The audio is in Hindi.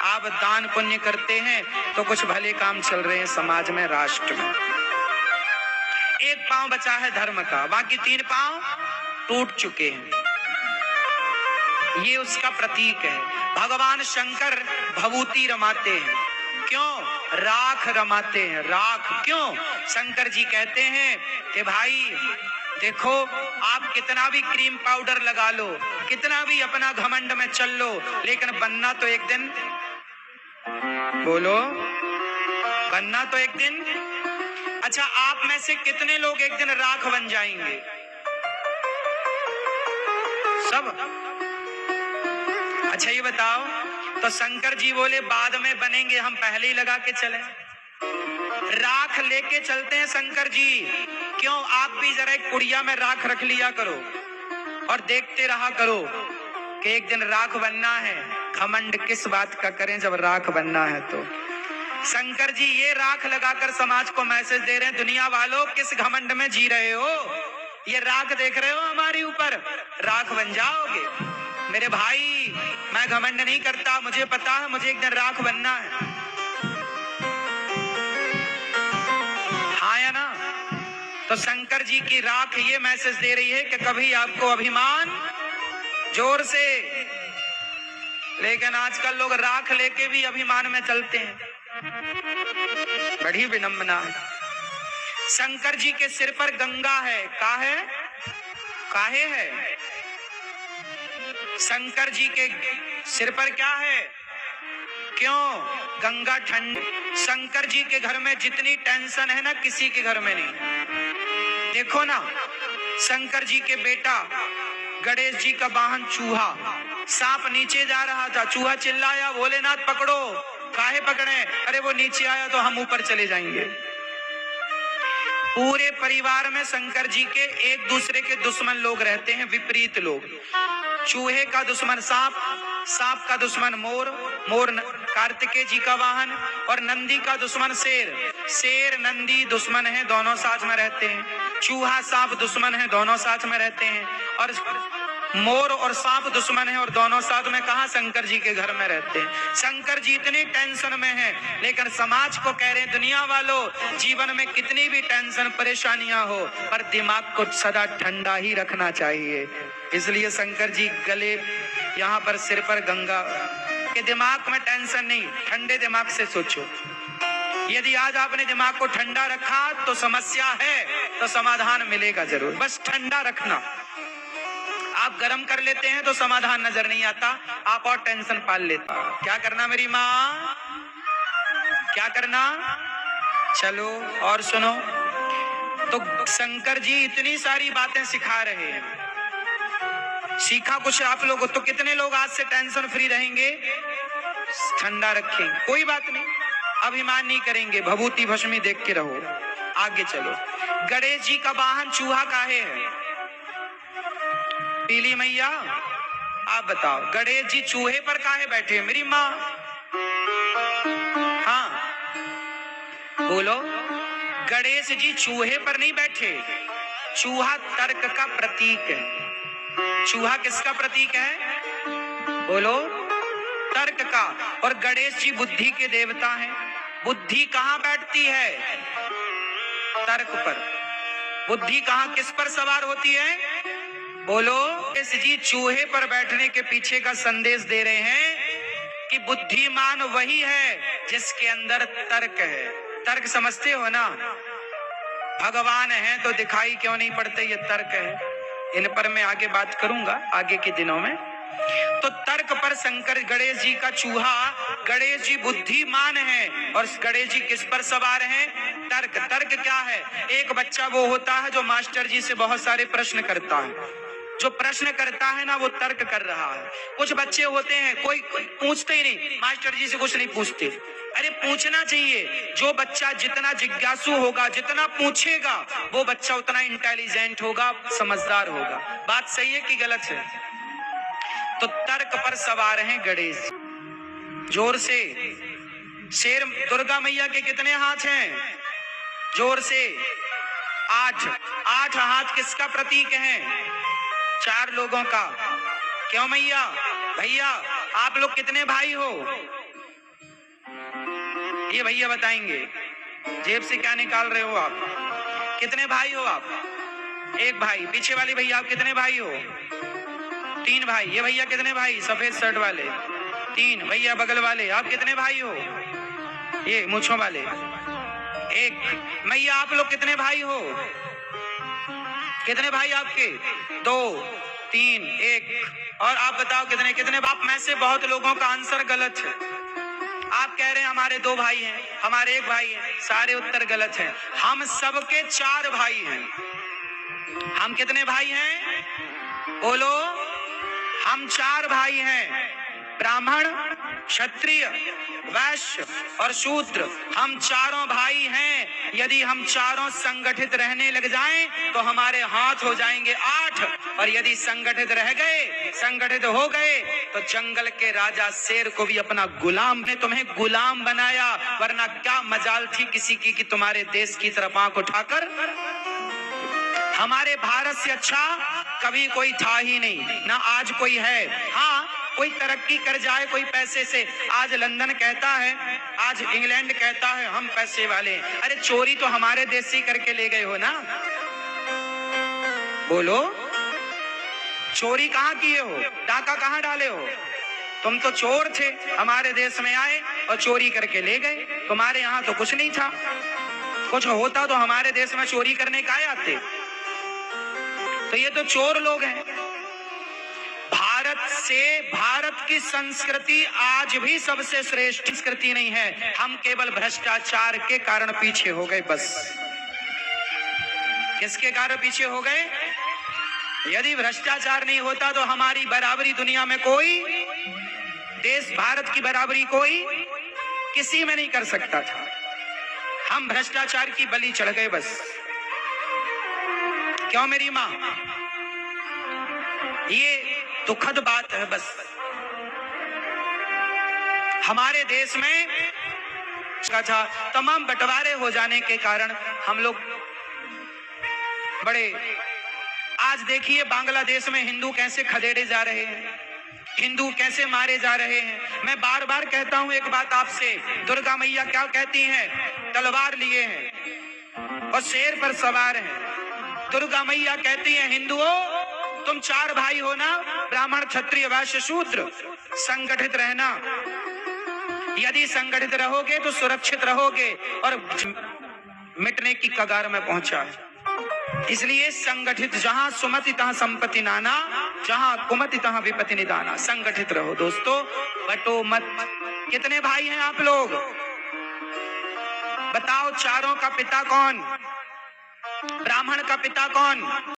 आप दान पुण्य करते हैं तो कुछ भले काम चल रहे हैं समाज में, राष्ट्र में। एक पांव बचा है धर्म का, बाकी 3 पांव टूट चुके हैं। ये उसका प्रतीक है। भगवान शंकर भभूति रमाते हैं, क्यों? राख रमाते हैं। राख क्यों? शंकर जी कहते हैं कि भाई देखो, आप कितना भी क्रीम पाउडर लगा लो, कितना भी अपना घमंड में चल लो, लेकिन बनना तो एक दिन, बोलो, बनना तो एक दिन। अच्छा, आप में से कितने लोग एक दिन राख बन जाएंगे? सब? अच्छा ये बताओ, तो शंकर जी बोले बाद में बनेंगे, हम पहले ही लगा के चले। राख लेके चलते हैं शंकर जी। क्यों? आप भी जरा एक कुड़िया में राख रख लिया करो और देखते रहा करो कि एक दिन राख बनना है। घमंड किस बात का करें जब राख बनना है तो। शंकर जी ये राख लगाकर समाज को मैसेज दे रहे हैं, दुनिया वालों किस घमंड में जी रहे हो? ये राख देख रहे हो हमारे ऊपर, राख बन जाओगे। मेरे भाई, मैं घमंड नहीं करता, मुझे पता है मुझे एक दिन राख बनना है। हाँ या ना? तो शंकर जी की राख ये मैसेज दे रही है कि कभी आपको अभिमान जोर से, लेकिन आजकल लोग राख लेके भी अभिमान में चलते हैं। बड़ी विडंबना है। शंकर जी के सिर पर गंगा है, काहे है? शंकर जी के सिर पर क्या है? क्यों? गंगा ठंड। शंकर जी के घर में जितनी टेंशन है ना, किसी के घर में नहीं। देखो ना, शंकर जी के बेटा गणेश जी का वाहन चूहा, सांप नीचे जा रहा था, चूहा चिल्लाया, भोलेनाथ पकड़ो। काहे पकड़े? अरे वो नीचे आया तो हम ऊपर चले जाएंगे। पूरे परिवार में शंकर जी के एक दूसरे के दुश्मन लोग रहते हैं, विपरीत लोग। चूहे का दुश्मन सांप, सांप का दुश्मन मोर, मोर कार्तिकेय जी का वाहन, और नंदी का दुश्मन शेर, शेर नंदी दुश्मन है, दोनों साथ में रहते हैं। चूहा सांप दुश्मन है, दोनों साथ में रहते हैं। और मोर और सांप दुश्मन है और दोनों साथ में कहा? शंकर जी के घर में रहते हैं। शंकर जी इतनी टेंशन में हैं, लेकिन समाज को कह रहे हैं दुनिया वालों, जीवन में कितनी भी टेंशन परेशानियां हो पर दिमाग को सदा ठंडा ही रखना चाहिए। इसलिए शंकर जी गले यहाँ पर सिर पर गंगा के, दिमाग में टेंशन नहीं, ठंडे दिमाग से सोचो। यदि आज आपने दिमाग को ठंडा रखा तो समस्या है तो समाधान मिलेगा जरूर। बस ठंडा रखना। आप गर्म कर लेते हैं तो समाधान नजर नहीं आता, आप और टेंशन पाल लेते। क्या करना मेरी माँ? क्या करना? चलो और सुनो। तो शंकर जी इतनी सारी बातें सिखा रहे हैं। सीखा कुछ आप लोगों तो कितने लोग आज से टेंशन फ्री रहेंगे? ठंडा रखेंगे, कोई बात नहीं, अभिमान नहीं करेंगे, भभूति भस्मी देख के रहो। आगे चलो। गणेश जी का वाहन चूहा काहे है? पीली मैया आप बताओ, गणेश जी चूहे पर काहे बैठे मेरी माँ? हाँ बोलो। गणेश जी चूहे पर नहीं बैठे, चूहा तर्क का प्रतीक है। चूहा किसका प्रतीक है? बोलो, तर्क का। और गणेश जी बुद्धि के देवता हैं। बुद्धि कहाँ बैठती है? तर्क पर। बुद्धि कहाँ किस पर सवार होती है? बोलो। गणेश जी चूहे पर बैठने के पीछे का संदेश दे रहे हैं कि बुद्धिमान वही है जिसके अंदर तर्क है। तर्क समझते हो ना? भगवान है तो दिखाई क्यों नहीं पड़ते? ये तर्क है। इन पर मैं आगे बात करूंगा आगे के दिनों में। तो तर्क पर शंकर, गणेश जी का चूहा, गणेश जी बुद्धिमान है और गणेश जी किस पर सवार हैं? तर्क। तर्क क्या है? एक बच्चा वो होता है जो मास्टर जी से बहुत सारे प्रश्न करता है। जो प्रश्न करता है ना वो तर्क कर रहा है। कुछ बच्चे होते हैं कोई पूछते ही नहीं, मास्टर जी से कुछ नहीं पूछते। अरे पूछना चाहिए। जो बच्चा जितना जिज्ञासु होगा, जितना पूछेगा, वो बच्चा उतना इंटेलिजेंट होगा, समझदार होगा। बात सही है कि गलत है? तो तर्क पर सवार हैं गणेश। जोर से। शेर दुर्गा मैया के कितने हाथ हैं? जोर से। 8। 8 हाथ किसका प्रतीक है? 4 लोगों का। क्यों मैया? भैया आप लोग कितने भाई हो? ये भैया बताएंगे। जेब से क्या निकाल रहे हो आप? कितने भाई हो आप? एक भाई। पीछे वाली भैया आप कितने भाई हो? 3 भाई। ये भैया कितने भाई? सफेद शर्ट वाले 3 भैया। बगल वाले आप कितने भाई हो? ये मूंछों वाले 1। भैया आप लोग कितने भाई हो? कितने भाई आपके? 2 3 1। और आप बताओ कितने कितने? आप में से बहुत लोगों का आंसर गलत है। आप कह रहे हैं हमारे 2 भाई हैं, हमारे 1 भाई है। सारे उत्तर गलत हैं। हम सबके 4 भाई हैं। हम कितने भाई हैं? बोलो। हम 4 भाई हैं। ब्राह्मण, क्षत्रिय, वैश्य और शूद्र। हम चारों भाई हैं। यदि हम चारों संगठित रहने लग जाएं तो हमारे हाथ हो जाएंगे 8। और यदि संगठित रह गए, संगठित हो गए, तो जंगल के राजा शेर को भी अपना गुलाम ने तुम्हें गुलाम बनाया। वरना क्या मजाल थी किसी की कि तुम्हारे देश की तरफ आंख उठाकर। हमारे भारत से अच्छा कभी कोई था ही नहीं, ना आज कोई है। हाँ, कोई तरक्की कर जाए कोई पैसे से। आज लंदन कहता है, आज इंग्लैंड कहता है हम पैसे वाले हैं। अरे चोरी तो हमारे देश से करके ले गए हो ना। बोलो, चोरी कहाँ किए हो? डाका कहाँ डाले हो? तुम तो चोर थे, हमारे देश में आए और चोरी करके ले गए। तुम्हारे यहाँ तो कुछ नहीं था। कुछ होता तो हमारे देश में चोरी करने का आते। तो ये तो चोर लोग हैं। भारत की संस्कृति आज भी सबसे श्रेष्ठ संस्कृति नहीं है। हम केवल भ्रष्टाचार के कारण पीछे हो गए बस। किसके कारण पीछे हो गए? यदि भ्रष्टाचार नहीं होता तो हमारी बराबरी दुनिया में कोई देश, भारत की बराबरी कोई किसी में नहीं कर सकता था। हम भ्रष्टाचार की बलि चढ़ गए बस। क्यों मेरी मां? ये दुखद बात है बस। हमारे देश में था तमाम बंटवारे हो जाने के कारण हम लोग बड़े। आज देखिए बांग्लादेश में हिंदू कैसे खदेड़े जा रहे हैं, हिंदू कैसे मारे जा रहे हैं। मैं बार बार कहता हूं एक बात आपसे, दुर्गा मैया क्या कहती हैं? तलवार लिए हैं और शेर पर सवार हैं। दुर्गा मैया कहती हैं हिंदुओं तुम 4 भाई हो ना, ब्राह्मण, क्षत्रिय, वैश्य, शूद्र। संगठित रहना। यदि संगठित रहोगे तो सुरक्षित रहोगे। और मिटने की कगार में पहुंचा। इसलिए संगठित, जहां सुमति तहां संपत्ति नाना, जहां कुमति तहां विपत्ति निदाना। संगठित रहो दोस्तों, बटो मत। कितने भाई हैं आप लोग? बताओ। चारों का पिता कौन? ब्राह्मण का पिता कौन?